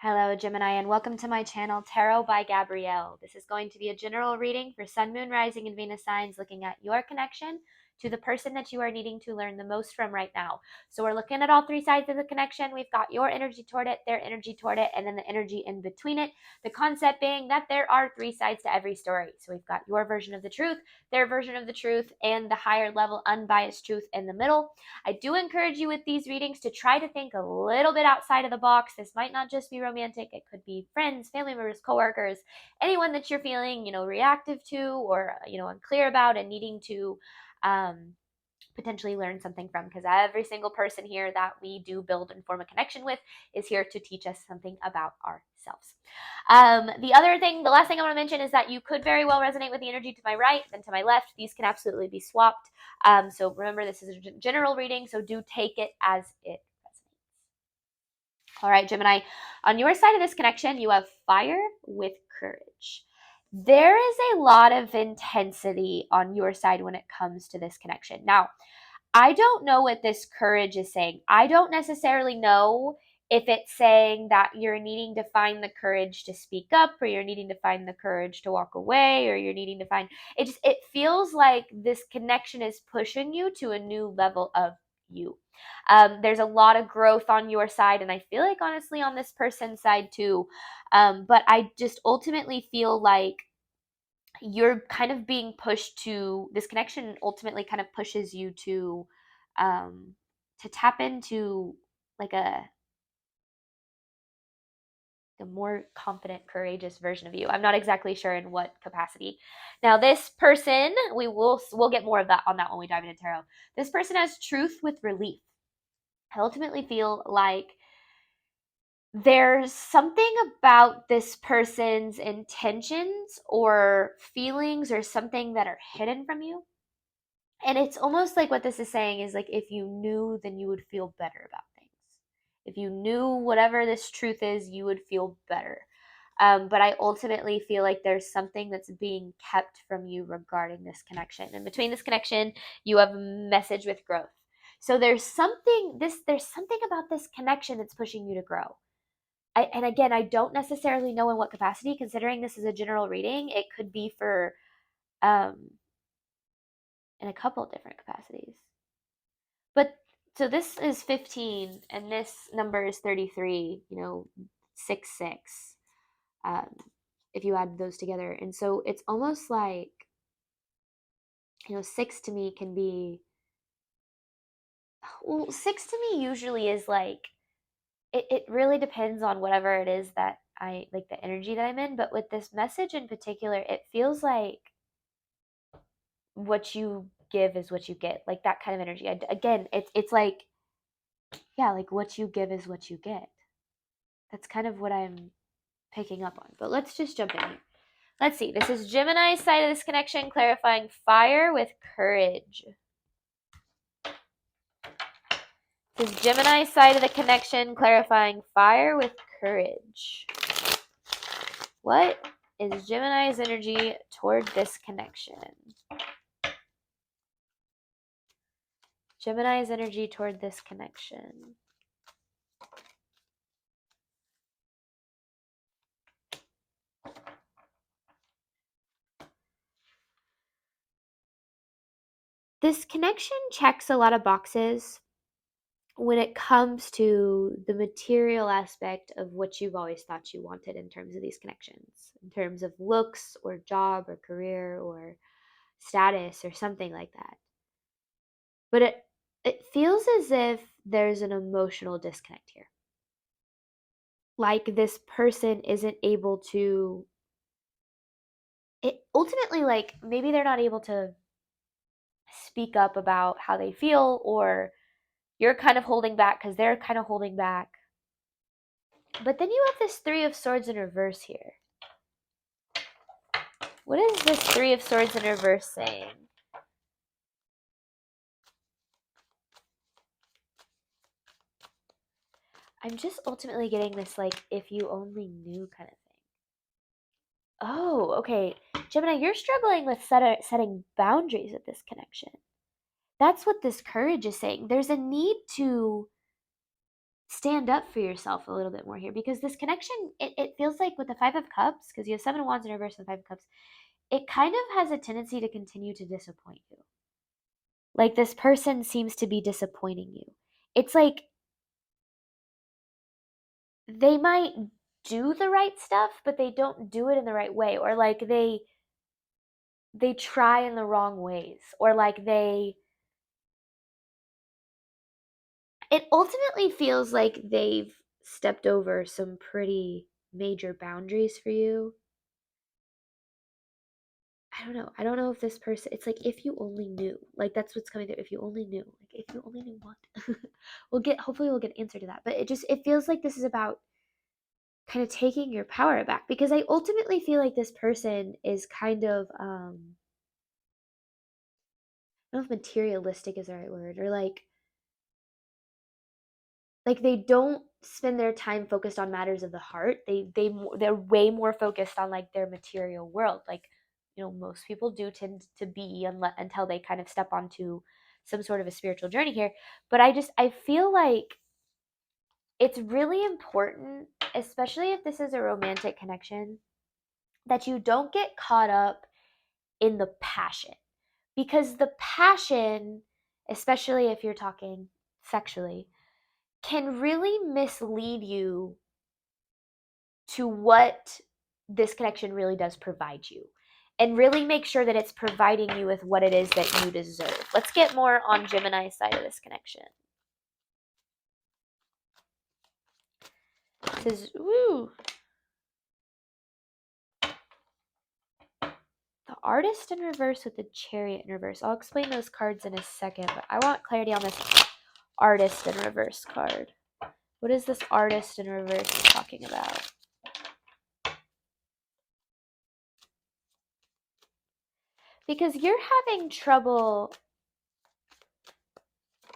Hello, Gemini, and welcome to my channel, Tarot by Gabrielle. This is going to be a general reading for Sun, Moon, Rising, and Venus signs, looking at your connection to the person that you are needing to learn the most from right now. So we're looking at all three sides of the connection. We've got your energy toward it, their energy toward it, and then the energy in between it. The concept being that there are three sides to every story. So we've got your version of the truth, their version of the truth, and the higher level unbiased truth in the middle. I do encourage you with these readings to try to think a little bit outside of the box. This might not just be romantic. It could be friends, family members, coworkers, anyone that you're feeling, reactive to or, unclear about and needing to potentially learn something from, because every single person here that we do build and form a connection with is here to teach us something about ourselves. The last thing I want to mention is that you could very well resonate with the energy to my right and to my left. These can absolutely be swapped. So remember, this is a general reading, so do take it as it resonates. All right, Gemini, on your side of this connection, you have fire with courage. There is a lot of intensity on your side when it comes to this connection. Now, I don't know what this courage is saying. I don't necessarily know if it's saying that you're needing to find the courage to speak up, or you're needing to find the courage to walk away, or you're needing to find it feels like this connection is pushing you to a new level of you. There's a lot of growth on your side, and I feel like honestly on this person's side too. But I just ultimately feel like you're kind of being pushed to this connection ultimately kind of pushes you to tap into like a more confident, courageous version of you. I'm not exactly sure in what capacity. Now, this person, we'll get more of that on that when we dive into tarot. This person has truth with relief. I ultimately feel like there's something about this person's intentions or feelings or something that are hidden from you. And it's almost like what this is saying is like, if you knew, then you would feel better about things. If you knew whatever this truth is, you would feel better. But I ultimately feel like there's something that's being kept from you regarding this connection. And between this connection, you have a message with growth. So there's something about this connection that's pushing you to grow. And again, I don't necessarily know in what capacity, considering this is a general reading. It could be for in a couple of different capacities. But so this is 15 and this number is 33, 6 6. If you add those together. And so it's almost like 6 to me can be, well, 6 to me usually is like it really depends on whatever it is that I like, the energy that I'm in. But with this message in particular, it feels like what you give is what you get, like that kind of energy. Again, it's like, yeah, like what you give is what you get. That's kind of what I'm picking up on. But let's just jump in here. Let's see. This is Gemini's side of this connection, clarifying fire with courage. This is Gemini's side of the connection, clarifying fire with courage. What is Gemini's energy toward this connection? Gemini's energy toward this connection. This connection checks a lot of boxes when it comes to the material aspect of what you've always thought you wanted in terms of these connections, in terms of looks or job or career or status or something like that. But it feels as if there's an emotional disconnect here. Like this person isn't able to, it ultimately, like maybe they're not able to speak up about how they feel, or you're kind of holding back because they're kind of holding back. But then you have this 3 of Swords in reverse here. What is this 3 of Swords in reverse saying? I'm just ultimately getting this, like, if you only knew kind of thing. Oh, okay. Gemini, you're struggling with setting boundaries with this connection. That's what this courage is saying. There's a need to stand up for yourself a little bit more here, because this connection, it feels like with the Five of Cups, because you have Seven of Wands in reverse and Five of Cups, it kind of has a tendency to continue to disappoint you. Like this person seems to be disappointing you. It's like they might do the right stuff, but they don't do it in the right way, or like they try in the wrong ways, or like it ultimately feels like they've stepped over some pretty major boundaries for you. I don't know. I don't know if this person, it's like if you only knew. Like that's what's coming through. If you only knew. Like if you only knew what. Hopefully we'll get an answer to that. But it feels like this is about kind of taking your power back, because I ultimately feel like this person is kind of I don't know if materialistic is the right word, or like they don't spend their time focused on matters of the heart. They're way more focused on like their material world, like most people do tend to be, until they kind of step onto some sort of a spiritual journey here. But I feel like it's really important, especially if this is a romantic connection, that you don't get caught up in the passion, because the passion, especially if you're talking sexually, can really mislead you to what this connection really does provide you, and really make sure that it's providing you with what it is that you deserve. Let's get more on Gemini's side of this connection. It says, woo, the Artist in reverse with the Chariot in reverse. I'll explain those cards in a second, but I want clarity on this Artist in reverse card. What is this Artist in reverse talking about? Because you're having trouble,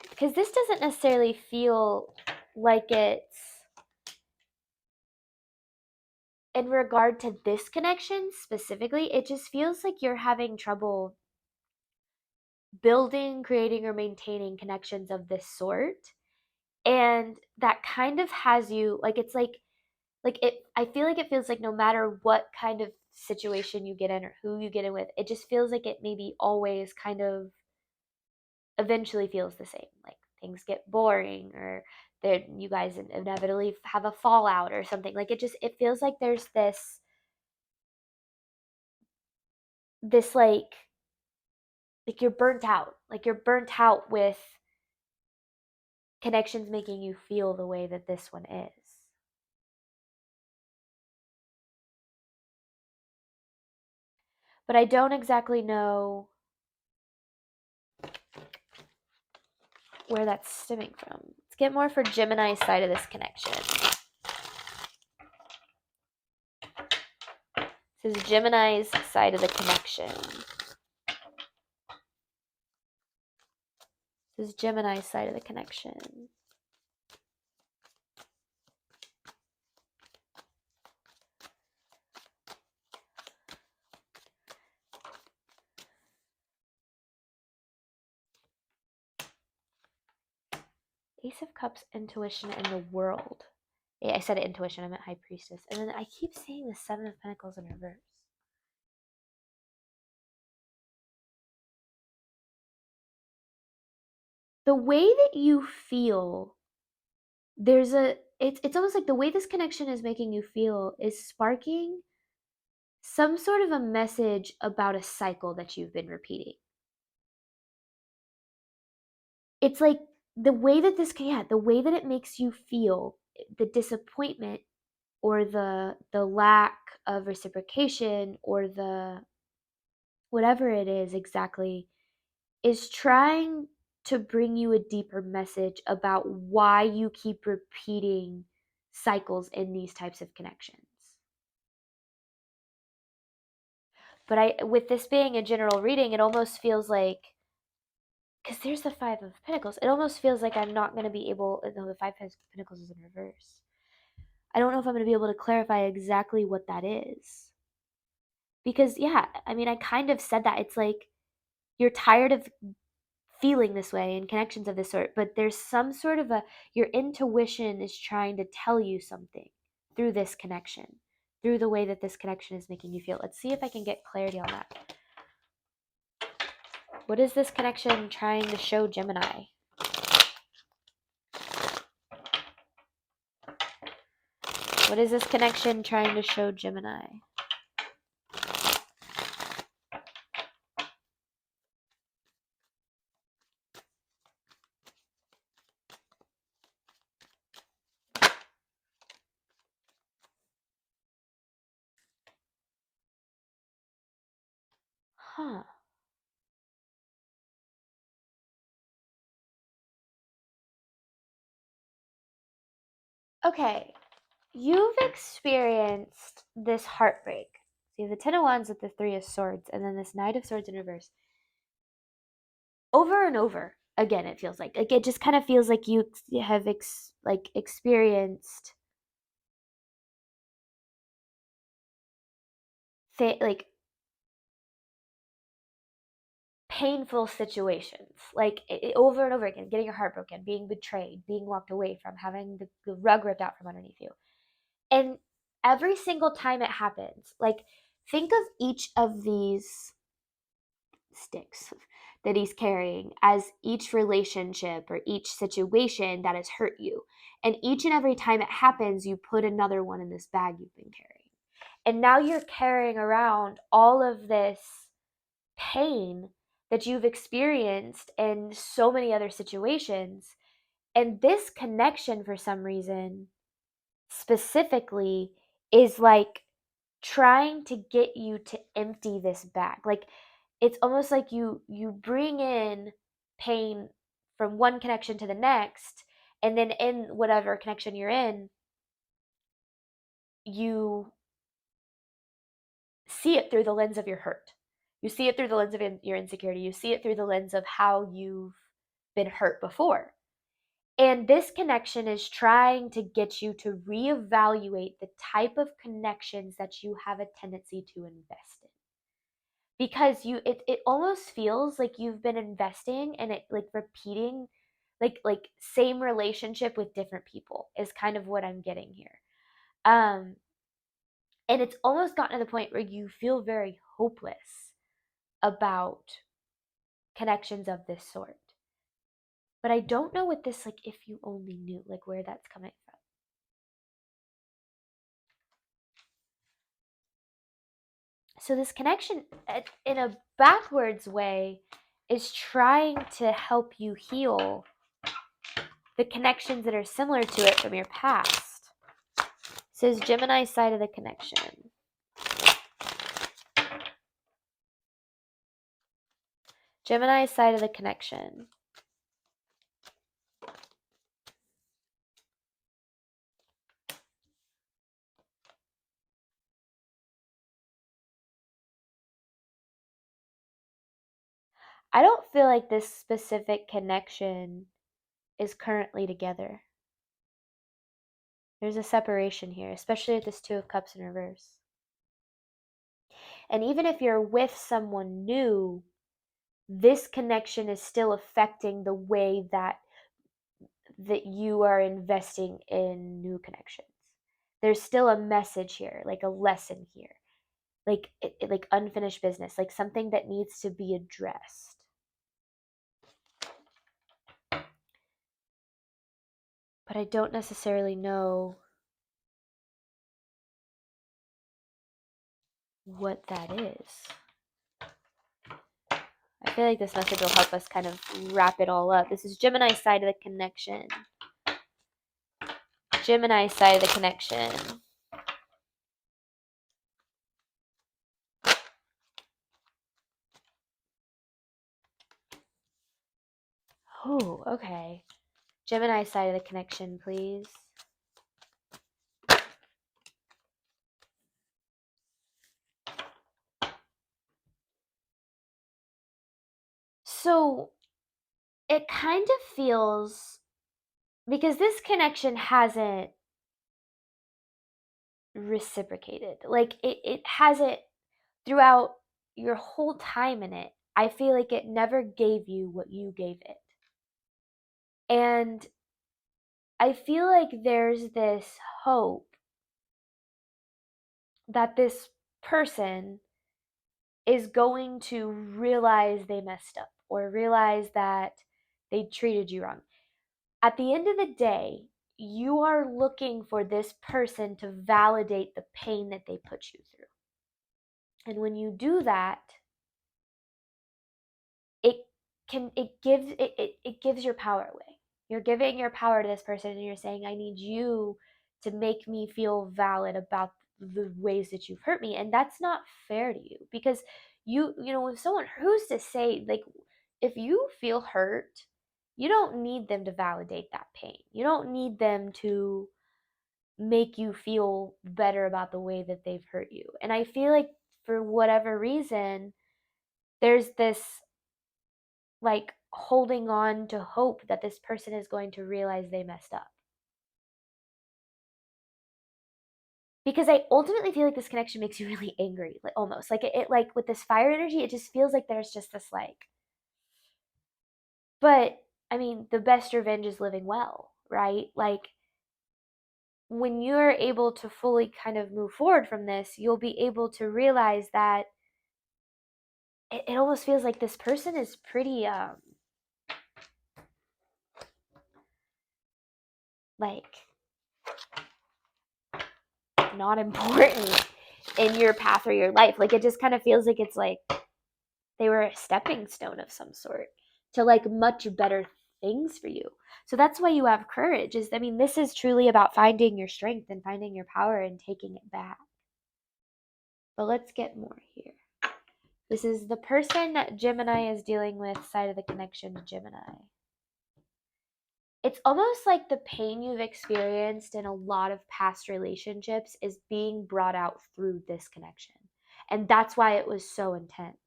because this doesn't necessarily feel like it's in regard to this connection specifically. It just feels like you're having trouble building, creating, or maintaining connections of this sort. And that kind of has you, like, it's like it, I feel like it feels like no matter what kind of situation you get in or who you get in with, it just feels like it maybe always kind of eventually feels the same. Like things get boring, or that you guys inevitably have a fallout or something. Like it feels like there's this like you're burnt out. Like you're burnt out with connections making you feel the way that this one is. But I don't exactly know where that's stemming from. Let's get more for Gemini's side of this connection. This is Gemini's side of the connection. This is Gemini's side of the connection. Ace of Cups, intuition, and the world. Yeah, I said intuition, I meant High Priestess. And then I keep saying the Seven of Pentacles in reverse. The way that you feel, it's almost like the way this connection is making you feel is sparking some sort of a message about a cycle that you've been repeating. It's like the way that the way that it makes you feel, the disappointment, or the lack of reciprocation, or the whatever it is exactly, is trying to bring you a deeper message about why you keep repeating cycles in these types of connections. But with this being a general reading, it almost feels like, because there's the Five of Pentacles, it almost feels like I'm not going to be able, no, the Five of Pentacles is in reverse. I don't know if I'm going to be able to clarify exactly what that is. Because, yeah, I mean, I kind of said that. It's like you're tired of feeling this way in connections of this sort, but there's some sort of your intuition is trying to tell you something through this connection, through the way that this connection is making you feel. Let's see if I can get clarity on that. What is this connection trying to show Gemini? What is this connection trying to show Gemini? Huh. Okay. You've experienced this heartbreak. So you have the Ten of Wands with the Three of Swords, and then this Knight of Swords in reverse. Over and over again, it feels like it just kind of feels like you have experienced like painful situations, like over and over again, getting your heart broken, being betrayed, being walked away from, having the rug ripped out from underneath you. And every single time it happens, like, think of each of these sticks that he's carrying as each relationship or each situation that has hurt you. And each and every time it happens, you put another one in this bag you've been carrying. And now you're carrying around all of this pain that you've experienced in so many other situations. And this connection, for some reason, specifically, is like trying to get you to empty this bag. Like, it's almost like you bring in pain from one connection to the next, and then in whatever connection you're in, you see it through the lens of your hurt. You see it through the lens of your insecurity. You see it through the lens of how you've been hurt before. And this connection is trying to get you to reevaluate the type of connections that you have a tendency to invest in. Because it almost feels like you've been investing and it like repeating like same relationship with different people is kind of what I'm getting here. And it's almost gotten to the point where you feel very hopeless about connections of this sort. But I don't know what this, like, if you only knew, like, where that's coming from. So this connection, in a backwards way, is trying to help you heal the connections that are similar to it from your past. It says Gemini side of the connection. Gemini side of the connection. I don't feel like this specific connection is currently together. There's a separation here, especially with this Two of Cups in reverse. And even if you're with someone new, this connection is still affecting the way that you are investing in new connections. There's still a message here, like a lesson here, like like unfinished business, like something that needs to be addressed. But I don't necessarily know what that is. I feel like this message will help us kind of wrap it all up. This is Gemini side of the connection. Gemini side of the connection. Oh, okay. Gemini side of the connection, please. So it kind of feels, because this connection hasn't reciprocated. Like it hasn't throughout your whole time in it. I feel like it never gave you what you gave it. And I feel like there's this hope that this person is going to realize they messed up or realize that they treated you wrong. At the end of the day, you are looking for this person to validate the pain that they put you through. And when you do that, it gives your power away. You're giving your power to this person and you're saying, I need you to make me feel valid about the ways that you've hurt me. And that's not fair to you, because if someone, who's to say, like, if you feel hurt, you don't need them to validate that pain. You don't need them to make you feel better about the way that they've hurt you. And I feel like for whatever reason, there's this like holding on to hope that this person is going to realize they messed up. Because I ultimately feel like this connection makes you really angry, like almost like it like with this fire energy, it just feels like there's just this like, but I mean, the best revenge is living well, right? Like when you're able to fully kind of move forward from this, you'll be able to realize that it almost feels like this person is pretty like not important in your path or your life. Like it just kind of feels like it's like they were a stepping stone of some sort to like much better things for you. So that's why you have courage. I mean, this is truly about finding your strength and finding your power and taking it back. But let's get more here. This is the person that Gemini is dealing with, side of the connection to Gemini. It's almost like the pain you've experienced in a lot of past relationships is being brought out through this connection. And that's why it was so intense.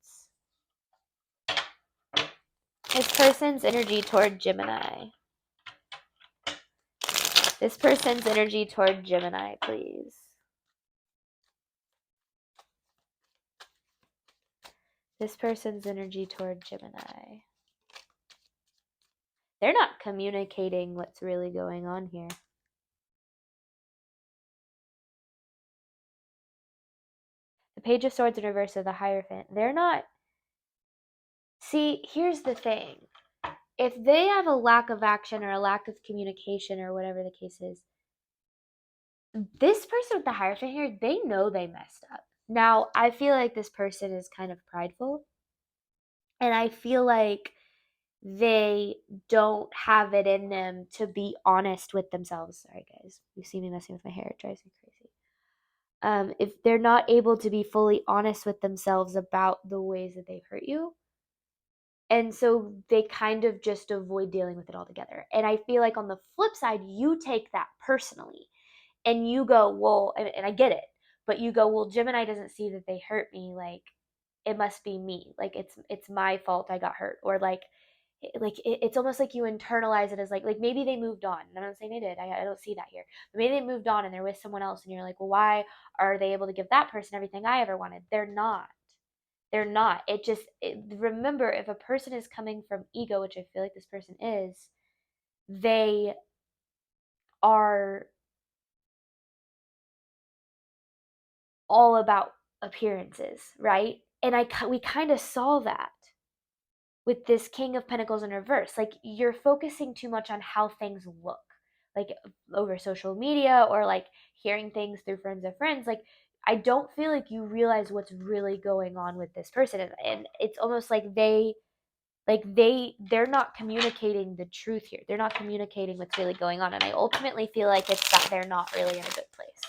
This person's energy toward Gemini. This person's energy toward Gemini, please. This person's energy toward Gemini. They're not communicating what's really going on here. The Page of Swords in reverse of the Hierophant. They're not... See, here's the thing. If they have a lack of action or a lack of communication or whatever the case is, this person with the Hierophant here, they know they messed up. Now, I feel like this person is kind of prideful. And I feel like they don't have it in them to be honest with themselves. Sorry, guys. You see me messing with my hair. It drives me crazy. If they're not able to be fully honest with themselves about the ways that they've hurt you, and so they kind of just avoid dealing with it altogether. And I feel like on the flip side, you take that personally and you go, well, and I get it, but you go, well, Gemini doesn't see that they hurt me. Like, it must be me. Like, it's my fault I got hurt. Or like it's almost like you internalize it as like maybe they moved on. And I'm not saying they did. I don't see that here. But maybe they moved on and they're with someone else and you're like, well, why are they able to give that person everything I ever wanted? They're not. They're not. Remember, if a person is coming from ego, which I feel like this person is, they are all about appearances, right? And we kind of saw that with this King of Pentacles in reverse. Like, you're focusing too much on how things look, like over social media or like hearing things through friends of friends. Like, I don't feel like you realize what's really going on with this person. And it's almost like they're not communicating the truth here. They're not communicating what's really going on. And I ultimately feel like it's that they're not really in a good place.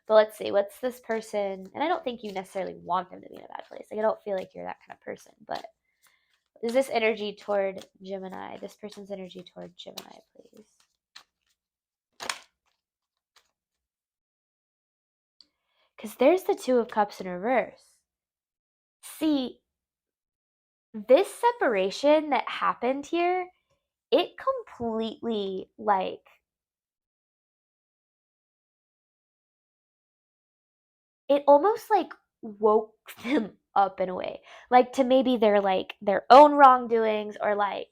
So let's see, what's this person? And I don't think you necessarily want them to be in a bad place. Like, I don't feel like you're that kind of person, but is this energy toward Gemini? This person's energy toward Gemini, please. Because there's the Two of Cups in reverse. See, this separation that happened here, it completely, like, it almost, like, woke them up in a way, like to maybe their own wrongdoings, or like,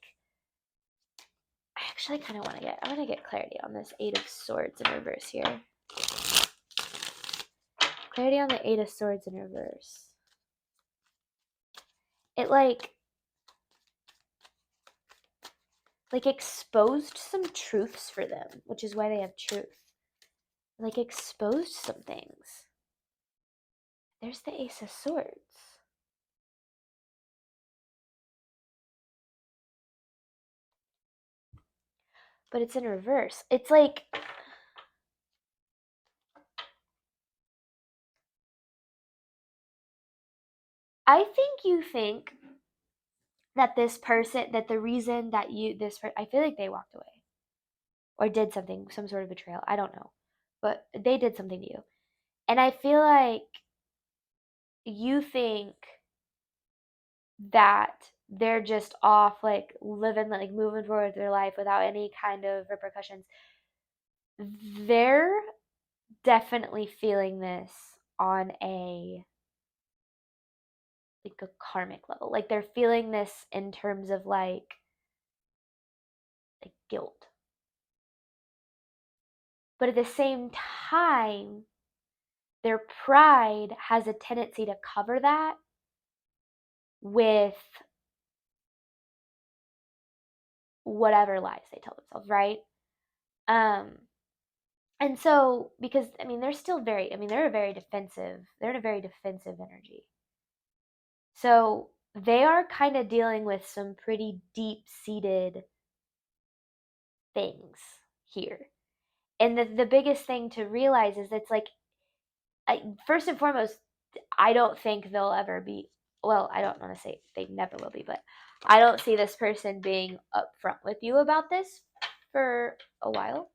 I actually kind of I want to get clarity on this Eight of Swords in reverse here. Clarity on the Eight of Swords in reverse. It like exposed some truths for them, which is why they have truth. Like exposed some things. There's the Ace of Swords. But it's in reverse. It's like, I think you think that this person, that the reason that I feel like they walked away or did something, some sort of betrayal. I don't know. But they did something to you. And I feel like you think that they're just off, like living, like moving forward with their life without any kind of repercussions. They're definitely feeling this on a karmic level. Like they're feeling this in terms of like guilt. But at the same time, their pride has a tendency to cover that with whatever lies they tell themselves, right? And so, because I mean, they're still very, I mean, they're in a very defensive energy. So they are kind of dealing with some pretty deep-seated things here. And the biggest thing to realize is it's like, first and foremost, I don't think they'll ever be, well, I don't want to say they never will be, but I don't see this person being upfront with you about this for a while.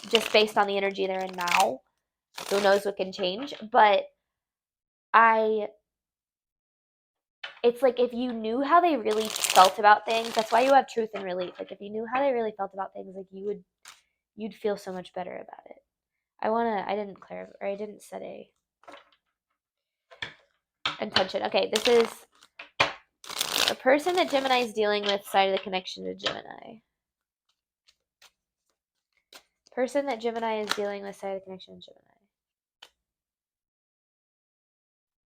Just based on the energy they're in now. Who knows what can change? But it's like, if you knew how they really felt about things, that's why you have truth and relief. Like if you knew how they really felt about things, like you'd feel so much better about it. I didn't clarify, or I didn't set a intention. Okay, this is a person that Gemini is dealing with, side of the connection to Gemini. Person that Gemini is dealing with, side of the connection to Gemini.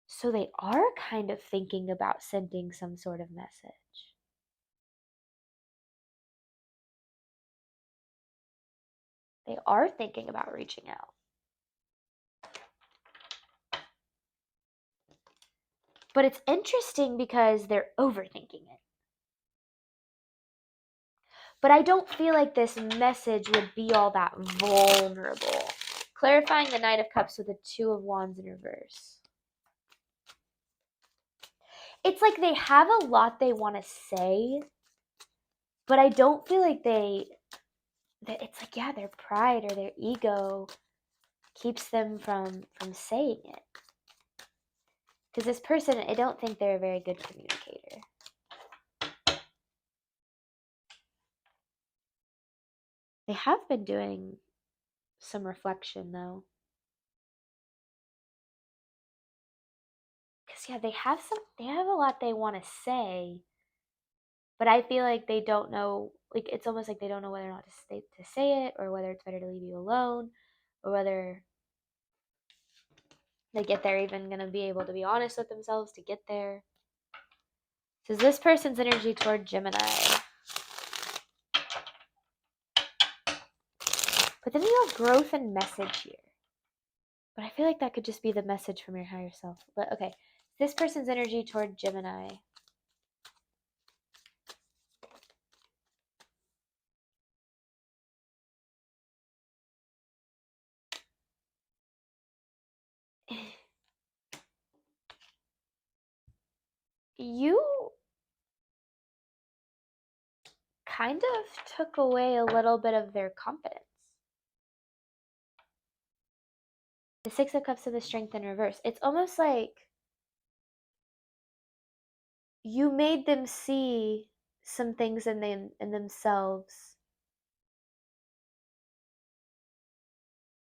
So they are kind of thinking about sending some sort of message. They are thinking about reaching out. But it's interesting because they're overthinking it. But I don't feel like this message would be all that vulnerable. Clarifying the Knight of Cups with the Two of Wands in reverse. It's like they have a lot they want to say, but I don't feel like it's like, yeah, their pride or their ego keeps them from saying it. Because this person, I don't think they're a very good communicator. They have been doing some reflection though. Because yeah, they have a lot they want to say, but I feel like they don't know, like it's almost like they don't know whether or not to say it, or whether it's better to leave you alone, or whether they get there even going to be able to be honest with themselves to get there. So is this person's energy toward Gemini? But then you have growth and message here. But I feel like that could just be the message from your higher self. But okay, this person's energy toward Gemini. You kind of took away a little bit of their confidence. The Six of Cups of the Strength in reverse. It's almost like you made them see some things in themselves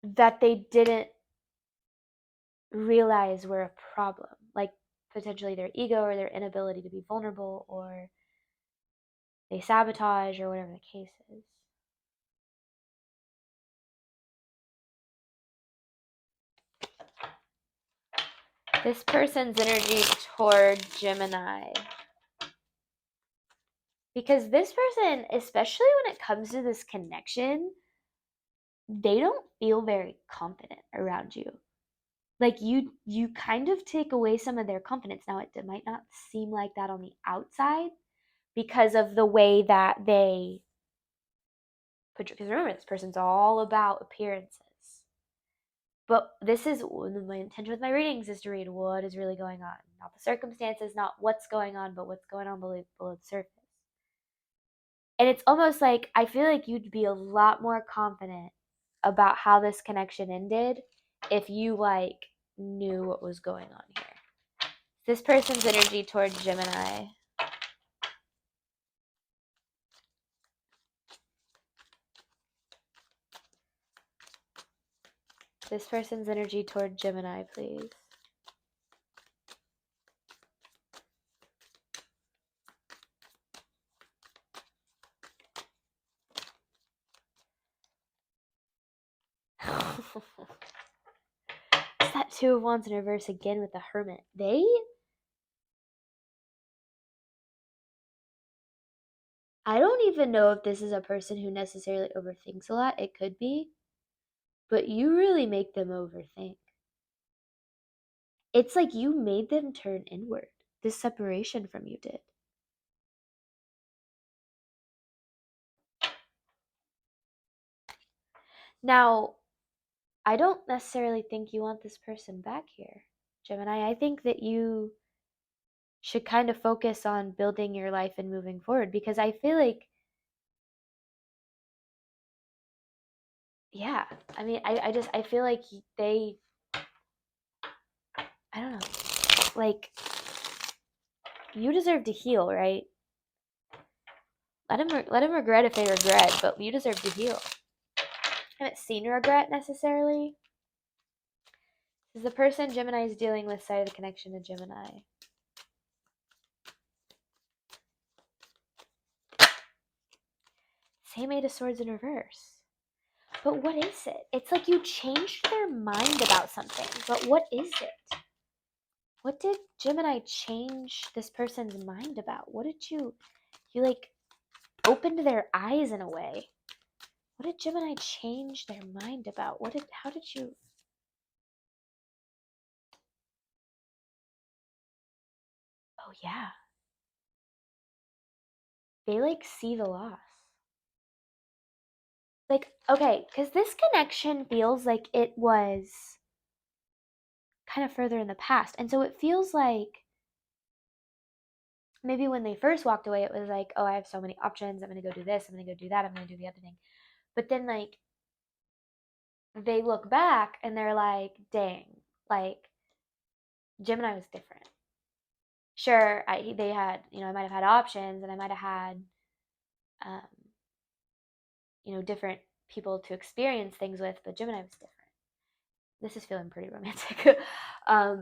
that they didn't realize were a problem, like potentially their ego or their inability to be vulnerable, or they sabotage, or whatever the case is. This person's energy toward Gemini. Because this person, especially when it comes to this connection, they don't feel very confident around you. Like you kind of take away some of their confidence. Now, it might not seem like that on the outside because of the way that they put, because remember, this person's all about appearances. But this is my intention with my readings, is to read what is really going on. Not the circumstances, not what's going on, but what's going on below the surface. And it's almost like, I feel like you'd be a lot more confident about how this connection ended if you like knew what was going on here. This person's energy toward Gemini. This person's energy toward Gemini, please. It's that Two of Wands in reverse again with the Hermit. I don't even know if this is a person who necessarily overthinks a lot. It could be. But you really make them overthink. It's like you made them turn inward. This separation from you did. Now, I don't necessarily think you want this person back here, Gemini. I think that you should kind of focus on building your life and moving forward, because I feel like, yeah, I mean, I feel like they, I don't know, like, you deserve to heal, right? Let them regret if they regret, but you deserve to heal. I haven't seen regret necessarily. Is the person Gemini is dealing with side of the connection to Gemini? Same Eight of Swords in reverse. But what is it? It's like you changed their mind about something. But what is it? What did Gemini change this person's mind about? What did you like opened their eyes in a way? What did Gemini change their mind about? How did you? Oh yeah. They like see the loss. Like, okay, because this connection feels like it was kind of further in the past. And so it feels like maybe when they first walked away, it was like, oh, I have so many options. I'm going to go do this. I'm going to go do that. I'm going to do the other thing. But then, like, they look back and they're like, dang, like, Gemini was different. Sure, they had, I might have had options, and I might have had, um, different people to experience things with, but Gemini was different. This is feeling pretty romantic.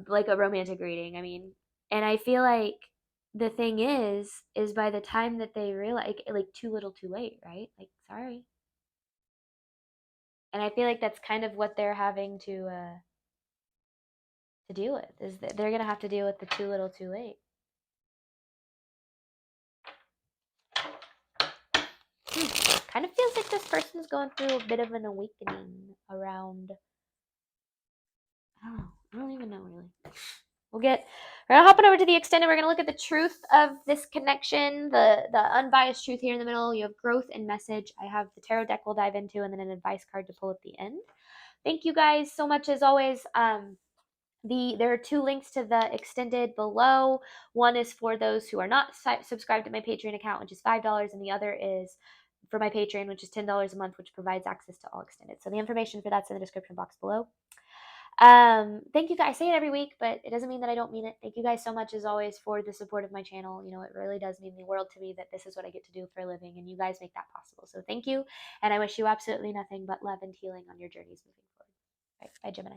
Like a romantic reading, I mean. And I feel like the thing is by the time that they realize, like too little too late, right? Like, sorry. And I feel like that's kind of what they're having to deal with, is that they're gonna have to deal with the too little too late. Kind of feels like this person's going through a bit of an awakening around, I don't even know really. We're gonna hop on over to the extended. We're gonna look at the truth of this connection, the unbiased truth here in the middle. You have growth and message. I have the tarot deck we'll dive into, and then an advice card to pull at the end. Thank you guys so much as always. There are two links to the extended below. One is for those who are not subscribed to my Patreon account, which is $5, and the other is for my Patreon, which is $10 a month, which provides access to all extended. So the information for that's in the description box below. Thank you guys. I say it every week, but it doesn't mean that I don't mean it. Thank you guys so much as always for the support of my channel. It really does mean the world to me that this is what I get to do for a living, and you guys make that possible. So thank you, and I wish you absolutely nothing but love and healing on your journeys moving forward. All right, bye, Gemini.